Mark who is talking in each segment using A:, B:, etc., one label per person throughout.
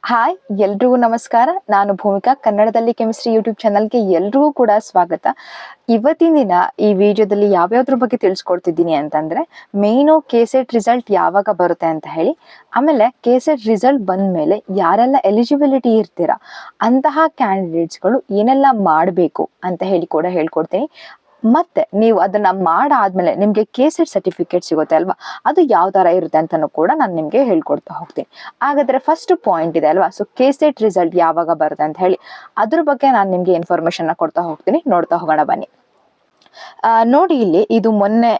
A: Hi ಎಲ್ರಿಗೂ ನಮಸ್ಕಾರ. ನಾನು ಭೂಮಿಕಾ. ಕನ್ನಡದಲ್ಲಿ ಕೆಮಿಸ್ಟ್ರಿ ಯೂಟ್ಯೂಬ್ ಚಾನಲ್ಗೆ ಎಲ್ರಿಗೂ ಕೂಡ ಸ್ವಾಗತ. ಇವತ್ತಿನ ದಿನ ಈ ವಿಡಿಯೋದಲ್ಲಿ ಯಾವ್ಯಾವ್ದ್ರ ಬಗ್ಗೆ ತಿಳಿಸ್ಕೊಡ್ತಿದ್ದೀನಿ ಅಂತಂದ್ರೆ, ಮೇಯ್ನು ಕೆಸೆಟ್ ರಿಸಲ್ಟ್ ಯಾವಾಗ ಬರುತ್ತೆ ಅಂತ ಹೇಳಿ, ಆಮೇಲೆ ಕೆಸೆಟ್ ರಿಸಲ್ಟ್ ಬಂದ ಮೇಲೆ ಯಾರೆಲ್ಲ ಎಲಿಜಿಬಿಲಿಟಿ ಇರ್ತೀರಾ ಅಂತಹ ಕ್ಯಾಂಡಿಡೇಟ್ಸ್ಗಳು ಏನೆಲ್ಲ ಮಾಡಬೇಕು ಅಂತ ಹೇಳಿ ಕೂಡ ಹೇಳ್ಕೊಡ್ತೀನಿ. ಮತ್ತೆ ನೀವು ಅದನ್ನ ಮಾಡಾದ್ಮೇಲೆ ನಿಮ್ಗೆ ಕೆಸೆಟ್ ಸರ್ಟಿಫಿಕೇಟ್ ಸಿಗುತ್ತೆ ಅಲ್ವಾ, ಅದು ಯಾವ ತರ ಇರುತ್ತೆ ಅಂತಾನು ಕೂಡ ನಾನು ನಿಮ್ಗೆ ಹೇಳ್ಕೊಡ್ತಾ ಹೋಗ್ತೀನಿ. ಹಾಗಾದ್ರೆ ಫಸ್ಟ್ ಪಾಯಿಂಟ್ ಇದೆ ಅಲ್ವಾ, ಸೊ ಕೆಸೆಟ್ ರಿಸಲ್ಟ್ ಯಾವಾಗ ಬರುತ್ತೆ ಅಂತ ಹೇಳಿ ಅದ್ರ ಬಗ್ಗೆ ನಾನು ನಿಮ್ಗೆ ಇನ್ಫಾರ್ಮೇಶನ್ ಕೊಡ್ತಾ ಹೋಗ್ತೀನಿ. ನೋಡ್ತಾ ಹೋಗೋಣ ಬನ್ನಿ. ನೋಡಿ, ಇಲ್ಲಿ ಇದು ಮೊನ್ನೆ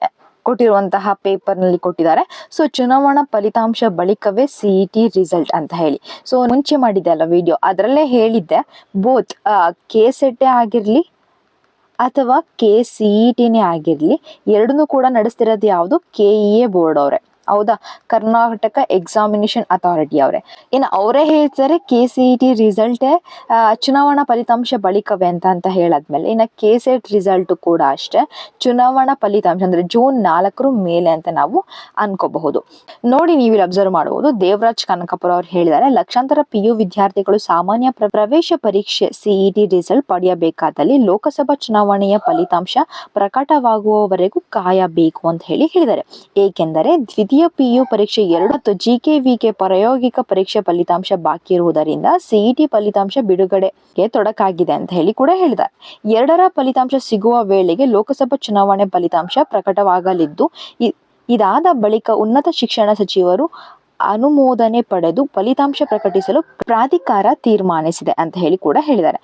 A: ಕೊಟ್ಟಿರುವಂತಹ ಪೇಪರ್ ನಲ್ಲಿ ಕೊಟ್ಟಿದ್ದಾರೆ. ಸೊ ಚುನಾವಣಾ ಫಲಿತಾಂಶ ಬಳಿಕವೇ ಸಿಇಟಿ ರಿಸಲ್ಟ್ ಅಂತ ಹೇಳಿ. ಸೊ ಮುಂಚೆ ಮಾಡಿದ್ದೆ ಅಲ್ಲ ವಿಡಿಯೋ, ಅದರಲ್ಲೇ ಹೇಳಿದ್ದೆ ಬೋತ್ ಕೆಸೆಟ್ ಆಗಿರ್ಲಿ ಅಥವಾ KCET ಆಗಿರ್ಲಿ, ಎರಡನ್ನೂ ಕೂಡ ನಡೆಸ್ತಿರೋದು ಯಾವುದು, KEA ಬೋರ್ಡ್ ಅವರೇ. ಹೌದಾ, ಕರ್ನಾಟಕ ಎಕ್ಸಾಮಿನೇಷನ್ ಅಥಾರಿಟಿ ಅವರೇ. ಇನ್ನು ಅವರೇ ಹೇಳ್ತಾರೆ KCET ರಿಸಲ್ಟೇ ಚುನಾವಣಾ ಫಲಿತಾಂಶ ಬಳಿಕವೇ ಅಂತ ಹೇಳಾದ್ಮೇಲೆ, ಇನ್ನು ಕೆಸೆಟ್ ರಿಸಲ್ಟ್ ಕೂಡ ಅಷ್ಟೇ ಚುನಾವಣಾ ಫಲಿತಾಂಶ ಅಂದ್ರೆ ಜೂನ್ 4 ಮೇಲೆ ಅಂತ ನಾವು ಅನ್ಕೋಬಹುದು. ನೋಡಿ, ನೀವು ಇಲ್ಲಿ ಅಬ್ಸರ್ವ್ ಮಾಡಬಹುದು, ದೇವರಾಜ್ ಕನಕಪುರ ಅವ್ರು ಹೇಳಿದ್ದಾರೆ, ಲಕ್ಷಾಂತರ PU ವಿದ್ಯಾರ್ಥಿಗಳು ಸಾಮಾನ್ಯ ಪ್ರವೇಶ ಪರೀಕ್ಷೆ CET ರಿಸಲ್ಟ್ ಪಡೆಯಬೇಕಾದಲ್ಲಿ ಲೋಕಸಭಾ ಚುನಾವಣೆಯ ಫಲಿತಾಂಶ ಪ್ರಕಟವಾಗುವವರೆಗೂ ಕಾಯಬೇಕು ಅಂತ ಹೇಳಿದ್ದಾರೆ. ಏಕೆಂದರೆ ದ್ವಿತೀಯ PU ಪರೀಕ್ಷೆ 2 ಮತ್ತು GKVK ಪ್ರಾಯೋಗಿಕ ಪರೀಕ್ಷೆ ಫಲಿತಾಂಶ ಬಾಕಿ ಇರುವುದರಿಂದ CET ಫಲಿತಾಂಶ ಬಿಡುಗಡೆಗೆ ತೊಡಕಾಗಿದೆ ಅಂತ ಹೇಳಿ ಕೂಡ ಹೇಳಿದ್ದಾರೆ. 2ರ ಫಲಿತಾಂಶ ಸಿಗುವ ವೇಳೆಗೆ ಲೋಕಸಭಾ ಚುನಾವಣೆ ಫಲಿತಾಂಶ ಪ್ರಕಟವಾಗಲಿದ್ದು, ಇದಾದ ಬಳಿಕ ಉನ್ನತ ಶಿಕ್ಷಣ ಸಚಿವರು ಅನುಮೋದನೆ ಪಡೆದು ಫಲಿತಾಂಶ ಪ್ರಕಟಿಸಲು ಪ್ರಾಧಿಕಾರ ತೀರ್ಮಾನಿಸಿದೆ ಅಂತ ಹೇಳಿ ಕೂಡ ಹೇಳಿದ್ದಾರೆ.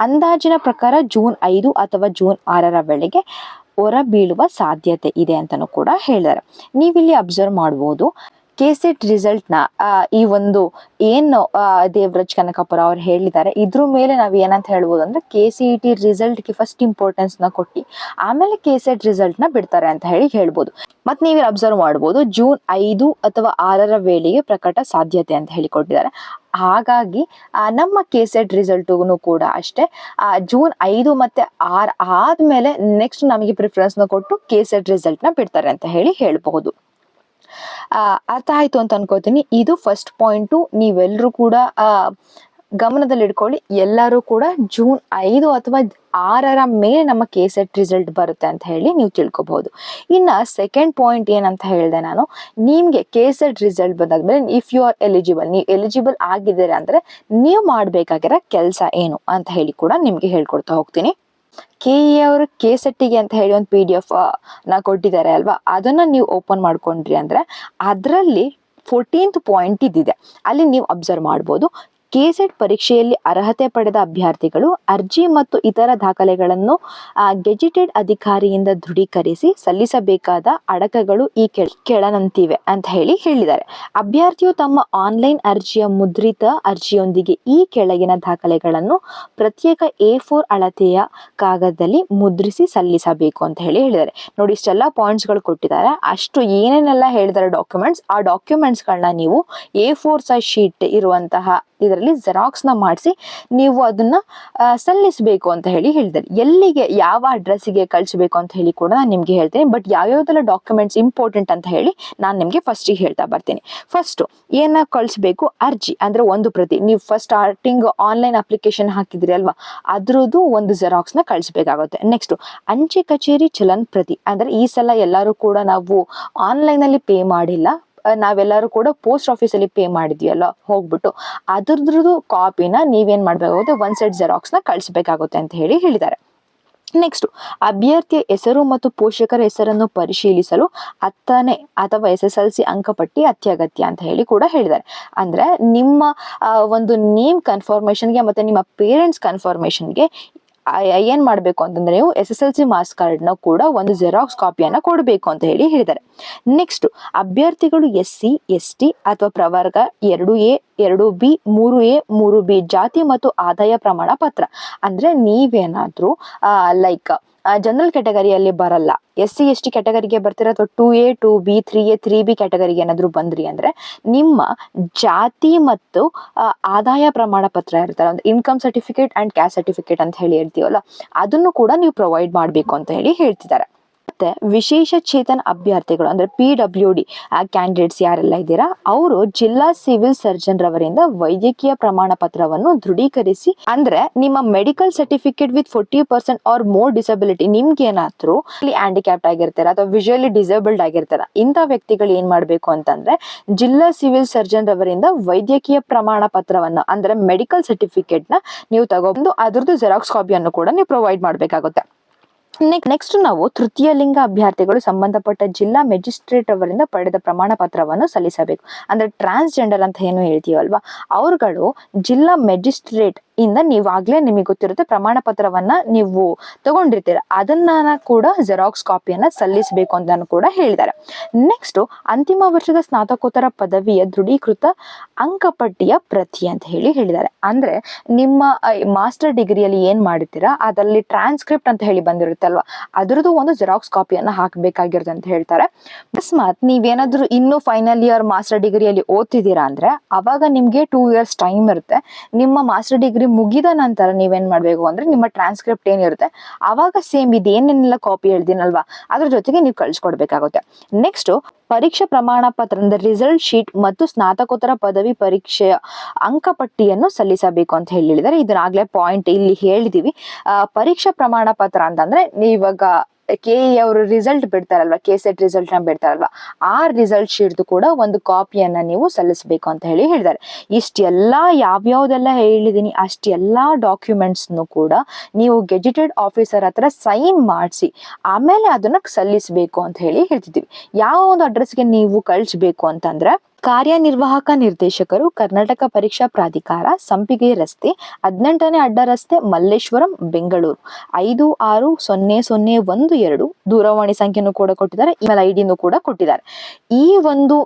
A: ಅಂದಾಜಿನ ಪ್ರಕಾರ ಜೂನ್ 5 ಅಥವಾ ಜೂನ್ 6ರ ವೇಳೆಗೆ ಹೊರ ಬೀಳುವ ಸಾಧ್ಯತೆ ಇದೆ ಅಂತಲೂ ಕೂಡ ಹೇಳಿದ್ದಾರೆ. ನೀವಿಲ್ಲಿ ಅಬ್ಸರ್ವ್ ಮಾಡ್ಬೋದು, ಕೆಸೆಟ್ ರಿಸಲ್ಟ್ನ ಈ ಒಂದು ಏನು ದೇವರಾಜ್ ಕನಕಪುರ ಅವ್ರು ಹೇಳಿದ್ದಾರೆ, ಇದ್ರ ಮೇಲೆ ನಾವು ಏನಂತ ಹೇಳ್ಬೋದು ಅಂದ್ರೆ, KCET ರಿಸಲ್ಟ್ಗೆ ಫಸ್ಟ್ ಇಂಪಾರ್ಟೆನ್ಸ್ನ ಕೊಟ್ಟು ಆಮೇಲೆ ಕೆಸೆಟ್ ರಿಸಲ್ಟ್ನ ಬಿಡ್ತಾರೆ ಅಂತ ಹೇಳ್ಬೋದು. ಮತ್ತೆ ನೀವು ಅಬ್ಸರ್ವ್ ಮಾಡ್ಬೋದು, ಜೂನ್ 5 ಅಥವಾ 6ರ ವೇಳೆಗೆ ಪ್ರಕಟ ಸಾಧ್ಯತೆ ಅಂತ ಹೇಳಿ ಕೊಟ್ಟಿದ್ದಾರೆ. ಹಾಗಾಗಿ ನಮ್ಮ ಕೆಸೆಟ್ ರಿಸಲ್ಟ್ಗೂ ಕೂಡ ಅಷ್ಟೇ ಜೂನ್ 5 ಮತ್ತೆ 6 ಆದ್ಮೇಲೆ ನೆಕ್ಸ್ಟ್ ನಮಗೆ ಪ್ರಿಫರೆನ್ಸ್ನ ಕೊಟ್ಟು ಕೆಸೆಟ್ ರಿಸಲ್ಟ್ನ ಬಿಡ್ತಾರೆ ಅಂತ ಹೇಳ್ಬಹುದು. ಅರ್ಥ ಆಯ್ತು ಅಂತ ಅನ್ಕೋತೀನಿ. ಇದು ಫಸ್ಟ್ ಪಾಯಿಂಟು, ನೀವೆಲ್ಲರೂ ಕೂಡ ಗಮನದಲ್ಲಿ ಇಟ್ಕೊಳ್ಳಿ. ಎಲ್ಲರೂ ಕೂಡ ಜೂನ್ 5 ಅಥವಾ 6ರ ಮೇಲೆ ನಮ್ಮ ಕೆಸೆಟ್ ರಿಸಲ್ಟ್ ಬರುತ್ತೆ ಅಂತ ಹೇಳಿ ನೀವು ತಿಳ್ಕೊಬಹುದು. ಇನ್ನ ಸೆಕೆಂಡ್ ಪಾಯಿಂಟ್ ಏನಂತ ಹೇಳಿದೆ ನಾನು, ನಿಮ್ಗೆ ಕೆಸೆಟ್ ರಿಸಲ್ಟ್ ಬಂದಾದ್ಮೇಲೆ ಇಫ್ ಯು ಆರ್ ಎಲಿಜಿಬಲ್, ನೀವು ಎಲಿಜಿಬಲ್ ಆಗಿದ್ದೀರಾ ಅಂದ್ರೆ ನೀವು ಮಾಡ್ಬೇಕಾಗಿರೋ ಕೆಲಸ ಏನು ಅಂತ ಹೇಳಿ ಕೂಡ ನಿಮ್ಗೆ ಹೇಳ್ಕೊಡ್ತಾ ಹೋಗ್ತೀನಿ. KEA ಅವರು ಕೆಸೆಟ್ಟಿಗೆ ಅಂತ ಹೇಳಿ ಒಂದು PDF ನ ಕೊಟ್ಟಿದ್ದಾರೆ ಅಲ್ವಾ, ಅದನ್ನ ನೀವು ಓಪನ್ ಮಾಡ್ಕೊಂಡ್ರಿ ಅಂದ್ರೆ ಅದರಲ್ಲಿ 14th ಪಾಯಿಂಟ್ ಇದಿದೆ. ಅಲ್ಲಿ ನೀವು ಅಬ್ಸರ್ವ್ ಮಾಡ್ಬೋದು, ಕೆಸೆಟ್ ಪರೀಕ್ಷೆಯಲ್ಲಿ ಅರ್ಹತೆ ಪಡೆದ ಅಭ್ಯರ್ಥಿಗಳು ಅರ್ಜಿ ಮತ್ತು ಇತರ ದಾಖಲೆಗಳನ್ನು ಗೆಜೆಟೆಡ್ ಅಧಿಕಾರಿಯಿಂದ ದೃಢೀಕರಿಸಿ ಸಲ್ಲಿಸಬೇಕಾದ ಅಡಕಗಳು ಈ ಕೆಳನಂತಿವೆ ಅಂತ ಹೇಳಿದ್ದಾರೆ. ಅಭ್ಯರ್ಥಿಯು ತಮ್ಮ ಆನ್ಲೈನ್ ಅರ್ಜಿಯ ಮುದ್ರಿತ ಅರ್ಜಿಯೊಂದಿಗೆ ಈ ಕೆಳಗಿನ ದಾಖಲೆಗಳನ್ನು ಪ್ರತ್ಯೇಕ A4 ಅಳತೆಯ ಕಾಗದದಲ್ಲಿ ಮುದ್ರಿಸಿ ಸಲ್ಲಿಸಬೇಕು ಅಂತ ಹೇಳಿದ್ದಾರೆ. ನೋಡಿ, ಇಷ್ಟೆಲ್ಲ ಪಾಯಿಂಟ್ಸ್ಗಳು ಕೊಟ್ಟಿದ್ದಾರೆ. ಅಷ್ಟು ಏನೇನೆಲ್ಲ ಹೇಳಿದ್ದಾರೆ ಡಾಕ್ಯುಮೆಂಟ್ಸ್, ಆ ಡಾಕ್ಯುಮೆಂಟ್ಸ್ಗಳನ್ನ ನೀವು A4 ಸೈಜ್ ಶೀಟ್ ಇರುವಂತಹ ಇದರಲ್ಲಿ ಜೆರಾಕ್ಸ್ನ ಮಾಡಿಸಿ ನೀವು ಅದನ್ನ ಸಲ್ಲಿಸಬೇಕು ಅಂತ ಹೇಳಿದ್ದಾರೆ. ಎಲ್ಲಿಗೆ, ಯಾವ ಅಡ್ರೆಸ್ಸಿಗೆ ಕಳಿಸಬೇಕು ಅಂತ ಹೇಳಿ ಕೂಡ ನಾನು ನಿಮ್ಗೆ ಹೇಳ್ತೀನಿ. ಬಟ್ ಯಾವ್ಯಾವ್ದೆಲ್ಲ ಡಾಕ್ಯುಮೆಂಟ್ಸ್ ಇಂಪಾರ್ಟೆಂಟ್ ಅಂತ ಹೇಳಿ ನಾನು ನಿಮ್ಗೆ ಫಸ್ಟಿಗೆ ಹೇಳ್ತಾ ಬರ್ತೀನಿ. ಫಸ್ಟ್ ಏನ ಕಳಿಸ್ಬೇಕು, ಅರ್ಜಿ ಅಂದ್ರೆ ಒಂದು ಪ್ರತಿ. ನೀವು ಫಸ್ಟ್ ಸ್ಟಾರ್ಟಿಂಗ್ ಆನ್ಲೈನ್ ಅಪ್ಲಿಕೇಶನ್ ಹಾಕಿದ್ರಿ ಅಲ್ವಾ, ಅದ್ರದ್ದು ಒಂದು ಜೆರಾಕ್ಸ್ನ ಕಳಿಸ್ಬೇಕಾಗುತ್ತೆ. ನೆಕ್ಸ್ಟ್ ಅಂಚೆ ಕಚೇರಿ ಚಲನ್ ಪ್ರತಿ, ಅಂದ್ರೆ ಈ ಸಲ ಎಲ್ಲರೂ ಕೂಡ ನಾವು ಆನ್ಲೈನ್ ಅಲ್ಲಿ ಪೇ ಮಾಡಿಲ್ಲ, ನಾವೆಲ್ಲರೂ ಕೂಡ ಪೋಸ್ಟ್ ಆಫೀಸಲ್ಲಿ ಪೇ ಮಾಡಿದ್ವಿ ಅಲ್ಲ ಹೋಗ್ಬಿಟ್ಟು, ಅದ್ರದ್ದು ಕಾಪಿನ ನೀವೇನ್ ಮಾಡ್ಬೇಕಾಗುತ್ತೆ, ಒಂದು ಸೆಟ್ ಜೆರಾಕ್ಸ್ನ ಕಳಿಸ್ಬೇಕಾಗುತ್ತೆ ಅಂತ ಹೇಳಿದ್ದಾರೆ. ನೆಕ್ಸ್ಟ್ ಅಭ್ಯರ್ಥಿಯ ಹೆಸರು ಮತ್ತು ಪೋಷಕರ ಹೆಸರನ್ನು ಪರಿಶೀಲಿಸಲು 10ನೇ ಅಥವಾ SSLC ಅಂಕಪಟ್ಟಿ ಅತ್ಯಗತ್ಯ ಅಂತ ಹೇಳಿ ಕೂಡ ಹೇಳಿದ್ದಾರೆ. ಅಂದ್ರೆ ನಿಮ್ಮ ಒಂದು ನೇಮ್ ಕನ್ಫರ್ಮೇಷನ್ಗೆ ಮತ್ತೆ ನಿಮ್ಮ ಪೇರೆಂಟ್ಸ್ ಕನ್ಫರ್ಮೇಷನ್ಗೆ ಏನ್ ಮಾಡ್ಬೇಕು ಅಂತಂದ್ರೆ, ನೀವು SSLC ಮಾರ್ಕ್ಸ್ ಕಾರ್ಡ್ನ ಕೂಡ ಒಂದು ಜೆರಾಕ್ಸ್ ಕಾಪಿಯನ್ನ ಕೊಡಬೇಕು ಅಂತ ಹೇಳಿದ್ದಾರೆ. ನೆಕ್ಸ್ಟ್ ಅಭ್ಯರ್ಥಿಗಳು SC ST ಅಥವಾ ಪ್ರವರ್ಗ 2A 2B 3A 3B ಜಾತಿ ಮತ್ತು ಆದಾಯ ಪ್ರಮಾಣ ಪತ್ರ. ಅಂದ್ರೆ ನೀವೇನಾದ್ರೂ ಲೈಕ್ ಜನರಲ್ ಕ್ಯಾಟಗರಿಯಲ್ಲಿ ಬರಲ್ಲ, SC ST ಕ್ಯಾಟಗರಿಗೆ ಬರ್ತೀರಾ, ಅಥವಾ 2A 2B 3A 3B ಕ್ಯಾಟಗರಿಗೆ ಏನಾದ್ರು ಬಂದ್ರಿ ಅಂದ್ರೆ ನಿಮ್ಮ ಜಾತಿ ಮತ್ತು ಆದಾಯ ಪ್ರಮಾಣ ಪತ್ರ ಇರ್ತಾರೆ, ಒಂದು income certificate and caste certificate ಅಂತ ಹೇಳ್ತೀವಲ್ಲ, ಅದನ್ನು ಕೂಡ ನೀವು ಪ್ರೊವೈಡ್ ಮಾಡಬೇಕು ಅಂತ ಹೇಳ್ತಿದ್ದಾರೆ. ಮತ್ತೆ ವಿಶೇಷ ಚೇತನ ಅಭ್ಯರ್ಥಿಗಳು ಅಂದ್ರೆ PWD ಕ್ಯಾಂಡಿಡೇಟ್ಸ್ ಯಾರೆಲ್ಲ ಇದ್ದೀರಾ ಅವರು ಜಿಲ್ಲಾ ಸಿವಿಲ್ ಸರ್ಜನ್ ರವರಿಂದ ವೈದ್ಯಕೀಯ ಪ್ರಮಾಣ ಪತ್ರವನ್ನು ದೃಢೀಕರಿಸಿ, ಅಂದ್ರೆ ನಿಮ್ಮ medical certificate with 40% or more disability, ನಿಮ್ಗೆ ಏನಾದ್ರು ಹ್ಯಾಂಡಿಕ್ಯಾಪ್ಟ್ ಆಗಿರ್ತಾರ ಅಥವಾ ವಿಜುವಲಿ ಡಿಸೇಬಲ್ಡ್ ಆಗಿರ್ತಾರ, ಇಂಥ ವ್ಯಕ್ತಿಗಳು ಏನ್ ಮಾಡ್ಬೇಕು ಅಂತಂದ್ರೆ ಜಿಲ್ಲಾ ಸಿವಿಲ್ ಸರ್ಜನ್ ರವರಿಂದ ವೈದ್ಯಕೀಯ ಪ್ರಮಾಣ ಪತ್ರವನ್ನು ಅಂದ್ರೆ ಮೆಡಿಕಲ್ ಸರ್ಟಿಫಿಕೇಟ್ ನ ನೀವು ತಗೊಂಡು ಅದರದ್ದು ಜೆರಾಕ್ಸ್ ಕಾಪಿಯನ್ನು ಕೂಡ ನೀವು ಪ್ರೊವೈಡ್ ಮಾಡಬೇಕಾಗುತ್ತೆ. ನೆಕ್ಸ್ಟ್ ನಾವು ತೃತೀಯ ಲಿಂಗ ಅಭ್ಯರ್ಥಿಗಳು ಸಂಬಂಧಪಟ್ಟ ಜಿಲ್ಲಾ ಮೆಜಿಸ್ಟ್ರೇಟ್ ಅವರಿಂದ ಪಡೆದ ಪ್ರಮಾಣ ಪತ್ರವನ್ನು ಸಲ್ಲಿಸಬೇಕು. ಅಂದ್ರೆ ಟ್ರಾನ್ಸ್ಜೆಂಡರ್ ಅಂತ ಏನು ಹೇಳ್ತೀವಲ್ವಾ, ಅವ್ರುಗಳು ಜಿಲ್ಲಾ ಮೆಜಿಸ್ಟ್ರೇಟ್ ಇಂದ ನೀವಾಗ್ಲೇ ನಿಮಗೆ ಗೊತ್ತಿರುತ್ತೆ ಪ್ರಮಾಣ ಪತ್ರವನ್ನ ನೀವು ತಗೊಂಡಿರ್ತೀರ, ಅದನ್ನ ಕೂಡ ಜೆರಾಕ್ಸ್ ಕಾಪಿಯನ್ನ ಸಲ್ಲಿಸಬೇಕು ಅಂತ ಕೂಡ ಹೇಳಿದ್ದಾರೆ. ನೆಕ್ಸ್ಟ್ ಅಂತಿಮ ವರ್ಷದ ಸ್ನಾತಕೋತ್ತರ ಪದವಿಯ ದೃಢೀಕೃತ ಅಂಕಪಟ್ಟಿಯ ಪ್ರತಿ ಅಂತ ಹೇಳಿದ್ದಾರೆ. ಅಂದ್ರೆ ನಿಮ್ಮ ಮಾಸ್ಟರ್ ಡಿಗ್ರಿಯಲ್ಲಿ ಏನ್ ಮಾಡಿರ್ತೀರಾ ಅದರಲ್ಲಿ ಟ್ರಾನ್ಸ್ಕ್ರಿಪ್ಟ್ ಅಂತ ಹೇಳಿ ಬಂದಿರುತ್ತಲ್ವಾ, ಅದರದ್ದು ಒಂದು ಜೆರಾಕ್ಸ್ ಕಾಪಿಯನ್ನ ಹಾಕಬೇಕಾಗಿರುತ್ತೆ ಅಂತ ಹೇಳ್ತಾರೆ. ಅಕಸ್ಮಾತ್ ನೀವೇನಾದ್ರೂ ಇನ್ನು ಫೈನಲ್ ಇಯರ್ ಮಾಸ್ಟರ್ ಡಿಗ್ರಿಯಲ್ಲಿ ಓದ್ತಿದ್ದೀರಾ ಅಂದ್ರೆ ಅವಾಗ ನಿಮ್ಗೆ 2 years ಟೈಮ್ ಇರುತ್ತೆ. ನಿಮ್ಮ ಮಾಸ್ಟರ್ ಡಿಗ್ರಿ ಮುಗಿದ ನಂತರ ನೀವೇನ್ ಮಾಡ್ಬೇಕು ಅಂದ್ರೆ ನಿಮ್ಮ ಟ್ರಾನ್ಸ್ಕ್ರಿಪ್ಟ್ ಏನಿರುತ್ತೆ ಅವಾಗ ಸೇಮ್ ಇದೇನೆಲ್ಲ ಕಾಪಿ ಹೇಳ್ತೀನಲ್ವಾ ಅದ್ರ ಜೊತೆಗೆ ನೀವು ಕಳ್ಸಿಕೊಡ್ಬೇಕಾಗುತ್ತೆ. ನೆಕ್ಸ್ಟ್ ಪರೀಕ್ಷಾ ಪ್ರಮಾಣ ಪತ್ರ ಅಂದ್ರೆ ರಿಸಲ್ಟ್ ಶೀಟ್ ಮತ್ತು ಸ್ನಾತಕೋತ್ತರ ಪದವಿ ಪರೀಕ್ಷೆಯ ಅಂಕಪಟ್ಟಿಯನ್ನು ಸಲ್ಲಿಸಬೇಕು ಅಂತ ಹೇಳಿದ್ದಾರೆ. ಇದನ್ನಾಗ್ಲೇ ಪಾಯಿಂಟ್ ಇಲ್ಲಿ ಹೇಳಿದೀವಿ. ಪರೀಕ್ಷಾ ಪ್ರಮಾಣ ಪತ್ರ ಅಂತಂದ್ರೆ ನೀವಾಗ KE ಅವರು ರಿಸಲ್ಟ್ ಬಿಡ್ತಾರಲ್ವಾ, KSET ರಿಸಲ್ಟ್ ನ ಬಿಡ್ತಾರಲ್ವಾ, ಆ ರಿಸಲ್ಟ್ ಶೀಟ್ ಕೂಡ ಒಂದು ಕಾಪಿಯನ್ನ ನೀವು ಸಲ್ಲಿಸಬೇಕು ಅಂತ ಹೇಳಿದ್ದಾರೆ. ಇಷ್ಟೆಲ್ಲಾ ಯಾವ್ಯಾವ್ದೆಲ್ಲ ಹೇಳಿದೀನಿ ಅಷ್ಟೆಲ್ಲಾ ಡಾಕ್ಯುಮೆಂಟ್ಸ್ ಕೂಡ ನೀವು ಗೆಜೆಟೆಡ್ ಆಫೀಸರ್ ಹತ್ರ ಸೈನ್ ಮಾಡಿಸಿ ಆಮೇಲೆ ಅದನ್ನ ಸಲ್ಲಿಸಬೇಕು ಅಂತ ಹೇಳ್ತಿದ್ದೀವಿ. ಯಾವ ಒಂದು ಅಡ್ರೆಸ್ಗೆ ನೀವು ಕಳಿಸ್ಬೇಕು ಅಂತಂದ್ರೆ ಕಾರ್ಯನಿರ್ವಾಹಕ ನಿರ್ದೇಶಕರು, ಕರ್ನಾಟಕ ಪರೀಕ್ಷಾ ಪ್ರಾಧಿಕಾರ, ಸಂಪಿಗೆ ರಸ್ತೆ, 18ನೇ ಅಡ್ಡ ರಸ್ತೆ, ಮಲ್ಲೇಶ್ವರಂ, ಬೆಂಗಳೂರು 56001 ದೂರವಾಣಿ ಸಂಖ್ಯೆನೂ ಕೂಡ ಕೊಟ್ಟಿದ್ದಾರೆ, ಇಮೇಲ್ ಐಡಿನೂ ಕೂಡ ಕೊಟ್ಟಿದ್ದಾರೆ. ಈ ಒಂದು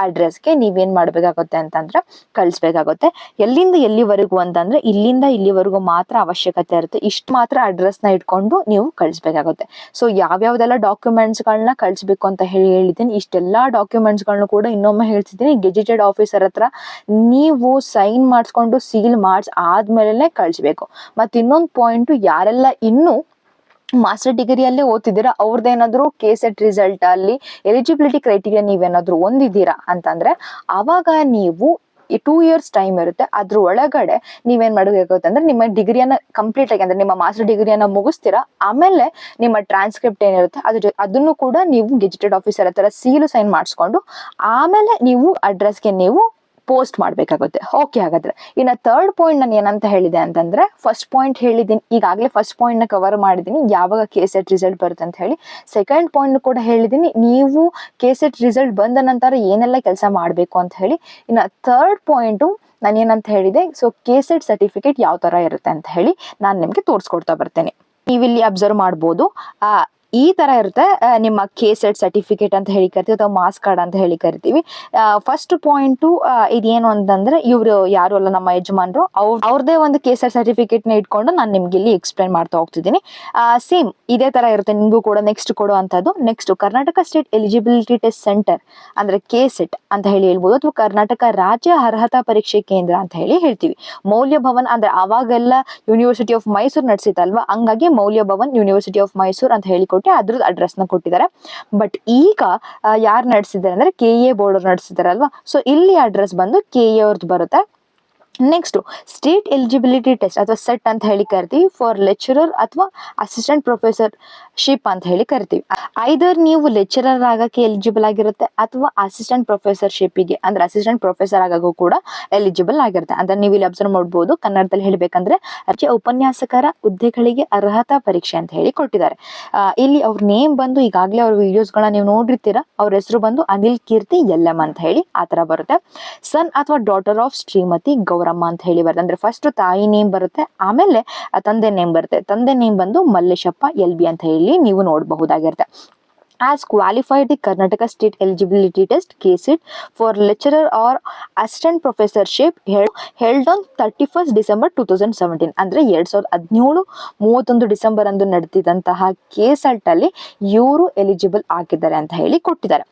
A: ಅಡ್ರೆಸ್ಗೆ ನೀವೇನ್ ಮಾಡ್ಬೇಕಾಗುತ್ತೆ ಅಂತಂದ್ರೆ ಕಳಿಸ್ಬೇಕಾಗುತ್ತೆ. ಎಲ್ಲಿಂದ ಎಲ್ಲಿವರೆಗೂ ಅಂತಂದ್ರೆ ಇಲ್ಲಿಂದ ಇಲ್ಲಿವರೆಗೂ ಮಾತ್ರ ಅವಶ್ಯಕತೆ ಇರುತ್ತೆ. ಇಷ್ಟು ಮಾತ್ರ ಅಡ್ರೆಸ್ ನ ಇಟ್ಕೊಂಡು ನೀವು ಕಳಿಸ್ಬೇಕಾಗುತ್ತೆ. ಸೊ ಯಾವ್ಯಾವ್ದೆಲ್ಲ ಡಾಕ್ಯುಮೆಂಟ್ಸ್ ಗಳನ್ನ ಕಳಿಸ್ಬೇಕು ಅಂತ ಹೇಳಿದ್ದೀನಿ. ಇಷ್ಟೆಲ್ಲಾ ಡಾಕ್ಯುಮೆಂಟ್ಸ್ ಗಳನ್ನ ಕೂಡ ಇನ್ನೊಮ್ಮೆ ಹೇಳ್ತಿದ್ದೀನಿ. ಗೆಜೆಟೆಡ್ ಆಫೀಸರ್ ಹತ್ರ ನೀವು ಸೈನ್ ಮಾಡಿಸ್ಕೊಂಡು ಸೀಲ್ ಮಾಡಿಸ್ ಆದ್ಮೇಲೆ ಕಳಿಸ್ಬೇಕು. ಮತ್ತೆ ಇನ್ನೊಂದು ಪಾಯಿಂಟ್, ಯಾರೆಲ್ಲ ಇನ್ನು ಮಾಸ್ಟರ್ ಡಿಗ್ರಿಯಲ್ಲೇ ಓದ್ತಿದ್ದೀರಾ ಅವ್ರದ್ದೇನಾದ್ರು KSET ರಿಸಲ್ಟ್ ಅಲ್ಲಿ ಎಲಿಜಿಬಿಲಿಟಿ ಕ್ರೈಟೀರಿಯಾ ನೀವೇನಾದ್ರು ಹೊಂದಿದ್ದೀರಾ ಅಂತಂದ್ರೆ ಅವಾಗ ನೀವು 2 years ಟೈಮ್ ಇರುತ್ತೆ. ಅದ್ರ ಒಳಗಡೆ ನೀವೇನ್ ಮಾಡಬೇಕಾಗುತ್ತೆ ಅಂದ್ರೆ ನಿಮ್ಮ ಡಿಗ್ರಿಯನ್ನ ಕಂಪ್ಲೀಟ್ ಆಗಿ ಅಂದ್ರೆ ನಿಮ್ಮ ಮಾಸ್ಟರ್ ಡಿಗ್ರಿಯನ್ನ ಮುಗಿಸ್ತೀರಾ, ಆಮೇಲೆ ನಿಮ್ಮ ಟ್ರಾನ್ಸ್ಕ್ರಿಪ್ಟ್ ಏನಿರುತ್ತೆ ಅದನ್ನು ಕೂಡ ನೀವು ಗೆಜೆಟೆಡ್ ಆಫೀಸರ್ ಹತ್ರ ಸೀಲು ಸೈನ್ ಮಾಡಿಸ್ಕೊಂಡು ಆಮೇಲೆ ನೀವು ಅಡ್ರೆಸ್ಗೆ ನೀವು ಪೋಸ್ಟ್ ಮಾಡ್ಬೇಕಾಗುತ್ತೆ. ಓಕೆ, ಹಾಗಾದ್ರೆ ಇನ್ನು ಥರ್ಡ್ ಪಾಯಿಂಟ್ ನಾನು ಏನಂತ ಹೇಳಿದೆ ಅಂತಂದ್ರೆ ಫಸ್ಟ್ ಪಾಯಿಂಟ್ ಹೇಳಿದ್ದೀನಿ, ಈಗಾಗಲೇ ಫಸ್ಟ್ ಪಾಯಿಂಟ್ ನ ಕವರ್ ಮಾಡಿದ್ದೀನಿ ಯಾವಾಗ KSET ರಿಸಲ್ಟ್ ಬರುತ್ತೆ ಅಂತ ಹೇಳಿ. ಸೆಕೆಂಡ್ ಪಾಯಿಂಟ್ ಕೂಡ ಹೇಳಿದ್ದೀನಿ ನೀವು KSET ರಿಸಲ್ಟ್ ಬಂದ ನಂತರ ಏನೆಲ್ಲ ಕೆಲಸ ಮಾಡಬೇಕು ಅಂತ ಹೇಳಿ. ಇನ್ನು ಥರ್ಡ್ ಪಾಯಿಂಟು ನಾನು ಏನಂತ ಹೇಳಿದೆ, ಸೊ KSET ಸರ್ಟಿಫಿಕೇಟ್ ಯಾವ ತರ ಇರುತ್ತೆ ಅಂತ ಹೇಳಿ ನಾನು ನಿಮ್ಗೆ ತೋರಿಸ್ಕೊಡ್ತಾ ಬರ್ತೇನೆ. ನೀವಿಲ್ಲಿ ಅಬ್ಸರ್ವ್ ಮಾಡ್ಬೋದು, ಈ ತರ ಇರುತ್ತೆ ನಿಮ್ಮ KSET ಸರ್ಟಿಫಿಕೇಟ್ ಅಂತ ಹೇಳಿ ಕರಿತೀವಿ ಅಥವಾ ಮಾರ್ಕ್ಸ್ ಕಾರ್ಡ್ ಅಂತ ಹೇಳಿ ಕರಿತೀವಿ. ಫಸ್ಟ್ ಪಾಯಿಂಟು ಇದೇನು ಅಂತಂದ್ರೆ ಇವ್ರು ಯಾರು ಅಲ್ಲ ನಮ್ಮ ಯಜಮಾನ್ರು, ಅವ್ರದೇ ಒಂದು KSET ಸರ್ಟಿಫಿಕೇಟ್ ನ ಇಟ್ಕೊಂಡು ನಾನು ನಿಮ್ಗೆ ಇಲ್ಲಿ ಎಕ್ಸ್ಪ್ಲೈನ್ ಮಾಡ್ತಾ ಹೋಗ್ತಿದ್ದೀನಿ. ಸೇಮ್ ಇದೇ ತರ ಇರುತ್ತೆ ನಿಮ್ಗೂ ಕೂಡ ನೆಕ್ಸ್ಟ್ ಕೊಡುವಂತದ್ದು. Next Karnataka state eligibility test centre ಅಂದ್ರೆ KSET ಅಂತ ಹೇಳಿ ಹೇಳ್ಬೋದು, ಅಥವಾ ಕರ್ನಾಟಕ ರಾಜ್ಯ ಅರ್ಹತಾ ಪರೀಕ್ಷೆ ಕೇಂದ್ರ ಅಂತ ಹೇಳಿ ಹೇಳ್ತೀವಿ. ಮೌಲ್ಯ ಭವನ್ ಅಂದ್ರೆ ಅವಾಗೆಲ್ಲ ಯೂನಿವರ್ಸಿಟಿ ಆಫ್ ಮೈಸೂರು ನಡೆಸಿತ್ತಲ್ವಾ, ಹಂಗಾಗಿ ಮೌಲ್ಯ ಭವನ್ ಯೂನಿವರ್ಸಿಟಿ ಆಫ್ ಮೈಸೂರು ಅಂತ ಹೇಳಿ ಅದ್ರದ್ದು ಅಡ್ರೆಸ್ ನ ಕೊಟ್ಟಿದ್ದಾರೆ. ಬಟ್ ಈಗ ಯಾರು ನಡೆಸಿದ್ದಾರೆ ಅಂದ್ರೆ KA ಬೋರ್ಡ್ ಅವ್ರು ನಡೆಸಿದಾರಲ್ವಾ, ಸೊ ಇಲ್ಲಿ ಅಡ್ರೆಸ್ ಬಂದು KA ಅವ್ರದ್ದು ಬರುತ್ತೆ. ನೆಕ್ಸ್ಟ್ ಸ್ಟೇಟ್ ಎಲಿಜಿಬಿಲಿಟಿ ಟೆಸ್ಟ್ ಅಥವಾ ಸೆಟ್ ಅಂತ ಹೇಳಿ ಕರಿತೀವಿ ಫಾರ್ ಲೆಕ್ಚರರ್ ಅಥವಾ ಅಸಿಸ್ಟೆಂಟ್ ಪ್ರೊಫೆಸರ್ ಶಿಪ್ ಅಂತ ಹೇಳಿ ಕರಿತೀವಿ. ಐದರ್ ನೀವು ಲೆಕ್ಚರರ್ ಆಗಕ್ಕೆ ಎಲಿಜಿಬಲ್ ಆಗಿರುತ್ತೆ ಅಥವಾ ಅಸಿಸ್ಟೆಂಟ್ ಪ್ರೊಫೆಸರ್ ಶಿಪ್ಪಿಗೆ ಅಂದ್ರೆ ಅಸಿಸ್ಟೆಂಟ್ ಪ್ರೊಫೆಸರ್ ಆಗಕ್ಕೂ ಕೂಡ ಎಲಿಜಿಬಲ್ ಆಗಿರುತ್ತೆ. ಅಂದ್ರೆ ನೀವು ಇಲ್ಲಿ ಅಬ್ಸರ್ವ್ ಮಾಡ್ಬೋದು, ಕನ್ನಡದಲ್ಲಿ ಹೇಳ್ಬೇಕಂದ್ರೆ ರಾಜ್ಯ ಉಪನ್ಯಾಸಕರ ಹುದ್ದೆಗಳಿಗೆ ಅರ್ಹತಾ ಪರೀಕ್ಷೆ ಅಂತ ಹೇಳಿ ಕೊಟ್ಟಿದ್ದಾರೆ. ಇಲ್ಲಿ ಅವ್ರ ನೇಮ್ ಬಂದು ಈಗಾಗಲೇ ಅವ್ರ ವಿಡಿಯೋಸ್ಗಳನ್ನ ನೀವು ನೋಡಿರ್ತೀರಾ, ಅವ್ರ ಹೆಸರು ಬಂದು ಅನಿಲ್ ಕೀರ್ತಿ LM ಅಂತ ಹೇಳಿ ಆತರ ಬರುತ್ತೆ. ಸನ್ ಅಥವಾ ಡಾಟರ್ ಆಫ್ ಶ್ರೀಮತಿ ಗೌರಮ್ಮ ಅಂತ ಹೇಳಿ ಬರುತ್ತೆ. ಅಂದ್ರೆ ಫಸ್ಟ್ ತಾಯಿ ನೇಮ್ ಬರುತ್ತೆ, ಆಮೇಲೆ ತಂದೆ ನೇಮ್ ಬರುತ್ತೆ. ತಂದೆ ನೇಮ್ ಬಂದು ಮಲ್ಲೇಶಪ್ಪ LB ಅಂತ ಹೇಳಿ ನೀವು ನೋಡಬಹುದಾಗಿರುತ್ತೆ. As qualified the Karnataka State Eligibility Test KSET for lecturer or assistant professorship held on 31st December 2017 ಅಂದ್ರೆ 2017 31 ಡಿಸೆಂಬರ್ ಅಂದು ನಡೆದಿದ್ದಂತಹ KSET ಅಲ್ಲಿ ಇವರು ಎಲಿಜಿಬಲ್ ಆಗಿದ್ದಾರೆ ಅಂತ ಹೇಳಿ ಕೊಟ್ಟಿದ್ದಾರೆ.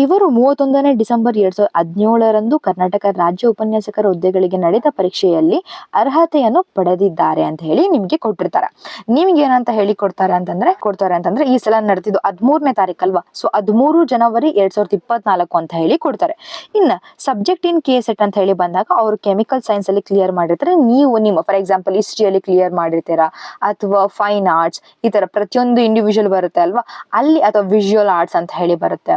A: ಇವರು 31ನೇ ಡಿಸೆಂಬರ್ 2017ರಂದು ಕರ್ನಾಟಕ ರಾಜ್ಯ ಉಪನ್ಯಾಸಕರ ಹುದ್ದೆಗಳಿಗೆ ನಡೆದ ಪರೀಕ್ಷೆಯಲ್ಲಿ ಅರ್ಹತೆಯನ್ನು ಪಡೆದಿದ್ದಾರೆ ಅಂತ ಹೇಳಿ ನಿಮ್ಗೆ ಕೊಟ್ಟಿರ್ತಾರೆ. ನಿಮ್ಗೆ ಏನಂತ ಹೇಳಿ ಕೊಡ್ತಾರೆ ಅಂತಂದ್ರೆ ಈ ಸಲ ನಡೆದಿದ್ದು 13ನೇ ತಾರೀಕಲ್ವಾ, ಸೊ 13 ಜನವರಿ 2024 ಅಂತ ಹೇಳಿ ಕೊಡ್ತಾರೆ. ಇನ್ನು ಸಬ್ಜೆಕ್ಟ್ ಇನ್ KSET ಅಂತ ಹೇಳಿ ಬಂದಾಗ ಅವರು ಕೆಮಿಕಲ್ ಸೈನ್ಸ್ ಅಲ್ಲಿ ಕ್ಲಿಯರ್ ಮಾಡಿರ್ತಾರೆ. ನೀವು ನಿಮ್ಮ ಫಾರ್ ಎಕ್ಸಾಂಪಲ್ ಹಿಸ್ಟ್ರಿಯಲ್ಲಿ ಕ್ಲಿಯರ್ ಮಾಡಿರ್ತೀರಾ, ಅಥವಾ ಫೈನ್ ಆರ್ಟ್ಸ್, ಈ ತರ ಪ್ರತಿಯೊಂದು ಇಂಡಿವಿಜುವಲ್ ಬರುತ್ತೆ ಅಲ್ವಾ ಅಲ್ಲಿ, ಅಥವಾ ವಿಜುವಲ್ ಆರ್ಟ್ಸ್ ಅಂತ ಹೇಳಿ ಬರುತ್ತೆ,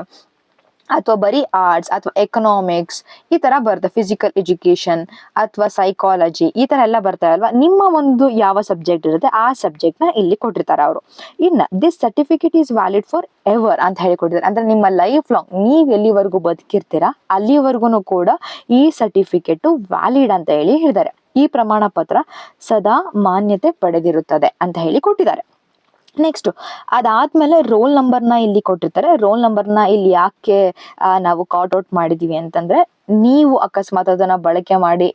A: ಅಥವಾ ಬರೀ ಆರ್ಟ್ಸ್ ಅಥವಾ ಎಕನಾಮಿಕ್ಸ್ ಈ ತರ ಬರುತ್ತೆ, ಫಿಸಿಕಲ್ ಎಜುಕೇಶನ್ ಅಥವಾ ಸೈಕಾಲಜಿ ಈ ತರ ಎಲ್ಲ ಬರ್ತಾರೆ ಅಲ್ವಾ. ನಿಮ್ಮ ಒಂದು ಯಾವ ಸಬ್ಜೆಕ್ಟ್ ಇರುತ್ತೆ ಆ ಸಬ್ಜೆಕ್ಟ್ ನ ಇಲ್ಲಿ ಕೊಟ್ಟಿರ್ತಾರೆ ಅವರು. ಇನ್ನು this certificate is valid for ever ಅಂತ ಹೇಳಿ ಕೊಟ್ಟಿದ್ದಾರೆ. ಅಂದ್ರೆ ನಿಮ್ಮ ಲೈಫ್ ಲಾಂಗ್ ನೀವು ಎಲ್ಲಿವರೆಗೂ ಬದುಕಿರ್ತೀರಾ ಅಲ್ಲಿವರೆಗೂ ಕೂಡ ಈ ಸರ್ಟಿಫಿಕೇಟ್ ವ್ಯಾಲಿಡ್ ಅಂತ ಹೇಳಿ ಹೇಳಿದ್ದಾರೆ. ಈ ಪ್ರಮಾಣ ಪತ್ರ ಸದಾ ಮಾನ್ಯತೆ ಪಡೆದಿರುತ್ತದೆ ಅಂತ ಹೇಳಿ ಕೊಟ್ಟಿದ್ದಾರೆ. ನೆಕ್ಸ್ಟ್ ಅದಾದ್ಮೇಲೆ ರೋಲ್ ನಂಬರ್ನ ಇಲ್ಲಿ ಕೊಟ್ಟಿರ್ತಾರೆ. ರೋಲ್ ನಂಬರ್ನ ಇಲ್ಲಿ ಯಾಕೆ ನಾವು ಕಾಟ್ ಔಟ್ ಮಾಡಿದೀವಿ ಅಂತಂದ್ರೆ, ನೀವು ಅಕಸ್ಮಾತ್ ಅದನ್ನ ಬಳಕೆ ಮಾಡಿ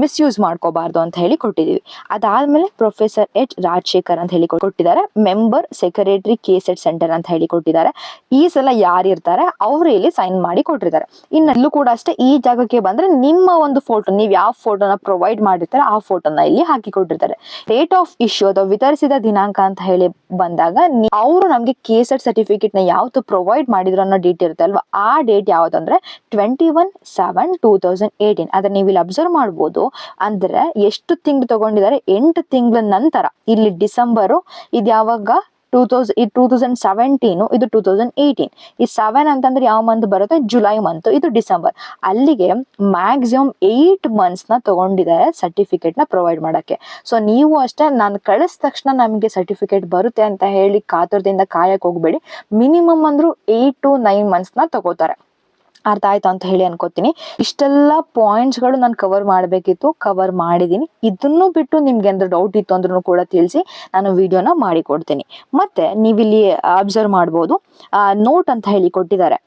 A: ಮಿಸ್ಯೂಸ್ ಮಾಡ್ಕೋಬಾರ್ದು ಅಂತ ಹೇಳಿ ಕೊಟ್ಟಿದೀವಿ. ಅದಾದ್ಮೇಲೆ ಪ್ರೊಫೆಸರ್ H ರಾಜಶೇಖರ್ ಅಂತ ಹೇಳಿ ಕೊಟ್ಟಿದ್ದಾರೆ. ಮೆಂಬರ್ ಸೆಕ್ರೆಟರಿ KSET ಸೆಂಟರ್ ಅಂತ ಹೇಳಿ ಕೊಟ್ಟಿದ್ದಾರೆ. ಈ ಸಲ ಯಾರಿರ್ತಾರೆ ಅವ್ರು ಇಲ್ಲಿ ಸೈನ್ ಮಾಡಿ ಕೊಟ್ಟಿರ್ತಾರೆ. ಇನ್ನಲ್ಲೂ ಕೂಡ ಅಷ್ಟೇ, ಈ ಜಾಗಕ್ಕೆ ಬಂದ್ರೆ ನಿಮ್ಮ ಒಂದು ಫೋಟೋ, ನೀವು ಯಾವ ಫೋಟೋನ ಪ್ರೊವೈಡ್ ಮಾಡಿರ್ತಾರೆ ಆ ಫೋಟೋನ ಇಲ್ಲಿ ಹಾಕಿ ಕೊಟ್ಟಿರ್ತಾರೆ. ಡೇಟ್ ಆಫ್ ಇಶ್ಯೂ ಅಥವಾ ವಿತರಿಸಿದ ದಿನಾಂಕ ಅಂತ ಹೇಳಿ ಬಂದಾಗ ಅವರು ನಮ್ಗೆ KSET ಸರ್ಟಿಫಿಕೇಟ್ ನ ಯಾವ್ದು ಪ್ರೊವೈಡ್ ಮಾಡಿದ್ರು ಅನ್ನೋ ಡೇಟ್ ಇರುತ್ತೆ ಅಲ್ವಾ, ಆ ಡೇಟ್ ಯಾವ್ದಂದ್ರೆ 21/7/2018. ಅದ್ರ ನೀವು ಇಲ್ಲಿ ಅಬ್ಸರ್ವ್ ಮಾಡ್ಬೋದು. ಅಂದ್ರೆ ಎಷ್ಟು ತಿಂಗಳು ತಗೊಂಡಿದ್ದಾರೆ, 8 ತಿಂಗಳ ನಂತರ. ಇಲ್ಲಿ ಡಿಸೆಂಬರು ಇದು ಯಾವಾಗ 2017, ಇದು 2018. ಈ 7 ಅಂತಂದ್ರೆ ಯಾವ ಮಂತ್ ಬರುತ್ತೆ, ಜುಲೈ ಮಂತ್, ಇದು ಡಿಸೆಂಬರ್. ಅಲ್ಲಿಗೆ ಮ್ಯಾಕ್ಸಿಮಮ್ 8 ಮಂತ್ಸ್ ನ ತಗೊಂಡಿದ್ದಾರೆ ಸರ್ಟಿಫಿಕೇಟ್ ನ ಪ್ರೊವೈಡ್ ಮಾಡಕ್ಕೆ. ಸೊ ನೀವು ಅಷ್ಟೇ, ನಾನು ಕಳಿಸಿದ ತಕ್ಷಣ ನಮಗೆ ಸರ್ಟಿಫಿಕೇಟ್ ಬರುತ್ತೆ ಅಂತ ಹೇಳಿ ಕಾತುರದಿಂದ ಕಾಯಕ್ ಹೋಗ್ಬೇಡಿ. ಮಿನಿಮಮ್ ಅಂದ್ರೂ 8 to 9 ಮಂತ್ಸ್ ನ ತಗೋತಾರೆ. ಅರ್ಥ ಆಯ್ತು ಅಂತ ಹೇಳಿ ಅನ್ಕೋತೀನಿ. ಇಷ್ಟೆಲ್ಲ ಪಾಯಿಂಟ್ಸ್ಗಳು ನಾನು ಕವರ್ ಮಾಡಬೇಕಿತ್ತು, ಕವರ್ ಮಾಡಿದ್ದೀನಿ. ಇದನ್ನು ಬಿಟ್ಟು ನಿಮ್ಗೆ ಏನಾದ್ರು ಡೌಟ್ ಇತ್ತು ಅಂದ್ರೂ ಕೂಡ ತಿಳಿಸಿ, ನಾನು ವಿಡಿಯೋನ ಮಾಡಿ ಕೊಡ್ತೀನಿ. ಮತ್ತೆ ನೀವಿಲ್ಲಿ ಅಬ್ಸರ್ವ್ ಮಾಡ್ಬೋದು, ನೋಟ್ ಅಂತ ಹೇಳಿ ಕೊಟ್ಟಿದ್ದಾರೆ.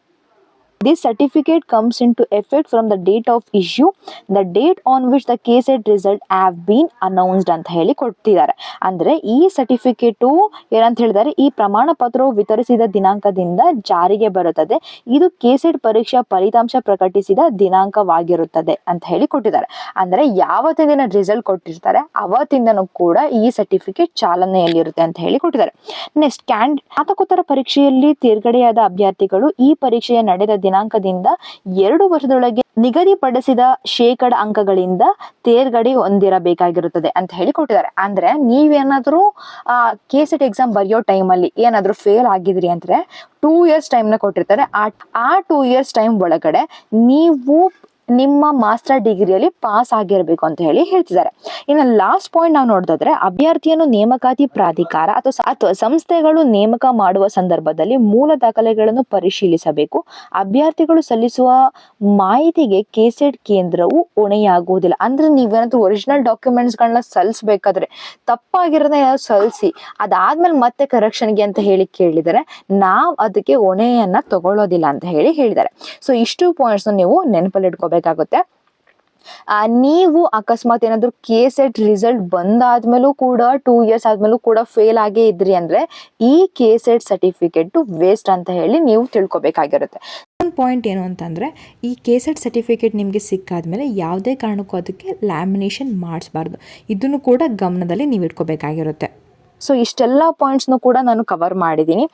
A: This certificate comes into effect from the date of issue, the date on which the KSET result have been announced ಅಂತ ಹೇಳಿ ಕೊಟ್ಟಿದ್ದಾರೆ. ಅಂದ್ರೆ ಈ ಸರ್ಟಿಫಿಕೇಟು ಏನಂತ ಹೇಳಿದ್ದಾರೆ, ಈ ಪ್ರಮಾಣ ಪತ್ರವು ವಿತರಿಸಿದ ದಿನಾಂಕದಿಂದ ಜಾರಿಗೆ ಬರುತ್ತದೆ. ಇದು KSET ಪರೀಕ್ಷಾ ಫಲಿತಾಂಶ ಪ್ರಕಟಿಸಿದ ದಿನಾಂಕವಾಗಿರುತ್ತದೆ ಅಂತ ಹೇಳಿ ಕೊಟ್ಟಿದ್ದಾರೆ. ಅಂದ್ರೆ ಯಾವತ್ತಿನ ದಿನ ರಿಸಲ್ಟ್ ಕೊಟ್ಟಿರ್ತಾರೆ ಅವತ್ತಿಂದನೂ ಕೂಡ ಈ ಸರ್ಟಿಫಿಕೇಟ್ ಚಾಲನೆಯಲ್ಲಿರುತ್ತೆ ಅಂತ ಹೇಳಿ ಕೊಟ್ಟಿದ್ದಾರೆ. ನೆಕ್ಸ್ಟ್, ಸ್ನಾತಕೋತ್ತರ ಪರೀಕ್ಷೆಯಲ್ಲಿ ತೇರ್ಗಡೆಯಾದ ಅಭ್ಯರ್ಥಿಗಳು ಈ ಪರೀಕ್ಷೆಯ ನಡೆದ ದಿನಾಂಕದಿಂದ 2 ವರ್ಷದೊಳಗೆ ನಿಗದಿಪಡಿಸಿದ ಶೇಕಡ ಅಂಕಗಳಿಂದ ತೇರ್ಗಡೆ ಹೊಂದಿರಬೇಕಾಗಿರುತ್ತದೆ ಅಂತ ಹೇಳಿ ಕೊಟ್ಟಿದ್ದಾರೆ. ಅಂದ್ರೆ ನೀವೇನಾದ್ರೂ KSET ಎಕ್ಸಾಮ್ ಬರೆಯೋ ಟೈಮಲ್ಲಿ ಏನಾದ್ರೂ ಫೇಲ್ ಆಗಿದ್ರಿ ಅಂದ್ರೆ 2 years ಟೈಮ್ನ ಕೊಟ್ಟಿರ್ತಾರೆ. ಆ 2 years ಟೈಮ್ ಒಳಗಡೆ ನೀವು ನಿಮ್ಮ ಮಾಸ್ಟರ್ ಡಿಗ್ರಿಯಲ್ಲಿ ಪಾಸ್ ಆಗಿರಬೇಕು ಅಂತ ಹೇಳಿ ಹೇಳ್ತಿದ್ದಾರೆ. ಇನ್ನು ಲಾಸ್ಟ್ ಪಾಯಿಂಟ್ ನಾವು ನೋಡಿದ್ರೆ, ಅಭ್ಯರ್ಥಿಯನ್ನು ನೇಮಕಾತಿ ಪ್ರಾಧಿಕಾರ ಅಥವಾ ಸಂಸ್ಥೆಗಳು ನೇಮಕ ಮಾಡುವ ಸಂದರ್ಭದಲ್ಲಿ ಮೂಲ ದಾಖಲೆಗಳನ್ನು ಪರಿಶೀಲಿಸಬೇಕು. ಅಭ್ಯರ್ಥಿಗಳು ಸಲ್ಲಿಸುವ ಮಾಹಿತಿಗೆ KSET ಕೇಂದ್ರವು ಹೊಣೆಯಾಗುವುದಿಲ್ಲ. ಅಂದ್ರೆ ನೀವೇನಾದ್ರೂ ಒರಿಜಿನಲ್ ಡಾಕ್ಯುಮೆಂಟ್ಸ್ಗಳನ್ನ ಸಲ್ಲಿಸಬೇಕಾದ್ರೆ ತಪ್ಪಾಗಿರೋದನ್ನ ಏನಾದ್ರು ಸಲ್ಲಿಸಿ ಅದಾದ್ಮೇಲೆ ಮತ್ತೆ ಕರೆಕ್ಷನ್ಗೆ ಅಂತ ಹೇಳಿ ಕೇಳಿದರೆ ನಾವು ಅದಕ್ಕೆ ಹೊಣೆಯನ್ನ ತಗೊಳ್ಳೋದಿಲ್ಲ ಅಂತ ಹೇಳಿ ಹೇಳಿದ್ದಾರೆ. ಸೊ ಇಷ್ಟು ಪಾಯಿಂಟ್ಸ್ ನೀವು ನೆನಪಲ್ಲಿ ಇಟ್ಕೋಬೇಕಾಗುತ್ತೆ. ನೀವು ಅಕಸ್ಮಾತ್ ಏನಾದ್ರು KSET ರಿಸಲ್ಟ್ ಬಂದಾದ್ಮೇಲೂ ಕೂಡ 2 years ಆದ್ಮೇಲೂ ಕೂಡ ಫೇಲ್ ಆಗೇ ಇದ್ರಿ ಅಂದ್ರೆ ಈ KSET ಸರ್ಟಿಫಿಕೇಟ್ ವೇಸ್ಟ್ ಅಂತ ಹೇಳಿ ನೀವು ತಿಳ್ಕೊಬೇಕಾಗಿರುತ್ತೆ. ಒಂದು ಪಾಯಿಂಟ್ ಏನು ಅಂತಂದ್ರೆ, ಈ KSET ಸರ್ಟಿಫಿಕೇಟ್ ನಿಮಗೆ ಸಿಕ್ಕಾದ್ಮೇಲೆ ಯಾವುದೇ ಕಾರಣಕ್ಕೂ ಅದಕ್ಕೆ ಲ್ಯಾಮಿನೇಷನ್ ಮಾಡಿಸಬಾರ್ದು. ಇದನ್ನು ಕೂಡ ಗಮನದಲ್ಲಿ ನೀವು ಇಟ್ಕೋಬೇಕಾಗಿರುತ್ತೆ. ಸೊ ಇಷ್ಟೆಲ್ಲ ಪಾಯಿಂಟ್ಸ್ನು ಕೂಡ ನಾನು ಕವರ್ ಮಾಡಿದ್ದೀನಿ.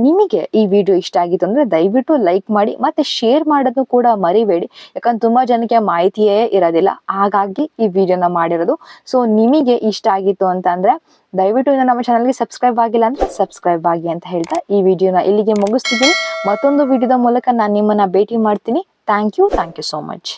A: ನಿಮಗೆ ಈ ವಿಡಿಯೋ ಇಷ್ಟ ಆಗಿತ್ತು ಅಂದರೆ ದಯವಿಟ್ಟು ಲೈಕ್ ಮಾಡಿ ಮತ್ತು ಶೇರ್ ಮಾಡೋದು ಕೂಡ ಮರಿಬೇಡಿ. ಯಾಕಂದ್ರೆ ತುಂಬ ಜನಕ್ಕೆ ಮಾಹಿತಿಯೇ ಇರೋದಿಲ್ಲ, ಹಾಗಾಗಿ ಈ ವಿಡಿಯೋನ ಮಾಡಿರೋದು. ಸೊ ನಿಮಗೆ ಇಷ್ಟ ಆಗಿತ್ತು ಅಂತಂದರೆ ದಯವಿಟ್ಟು ಇನ್ನು ನಮ್ಮ ಚಾನಲ್ಗೆ ಸಬ್ಸ್ಕ್ರೈಬ್ ಆಗಿಲ್ಲ ಅಂದರೆ ಸಬ್ಸ್ಕ್ರೈಬ್ ಆಗಿ ಅಂತ ಹೇಳ್ತಾ ಈ ವಿಡಿಯೋನ ಇಲ್ಲಿಗೆ ಮುಗಿಸ್ತಿದ್ದೀನಿ. ಮತ್ತೊಂದು ವಿಡಿಯೋದ ಮೂಲಕ ನಾನು ನಿಮ್ಮನ್ನು ಭೇಟಿ ಮಾಡ್ತೀನಿ. Thank you so much.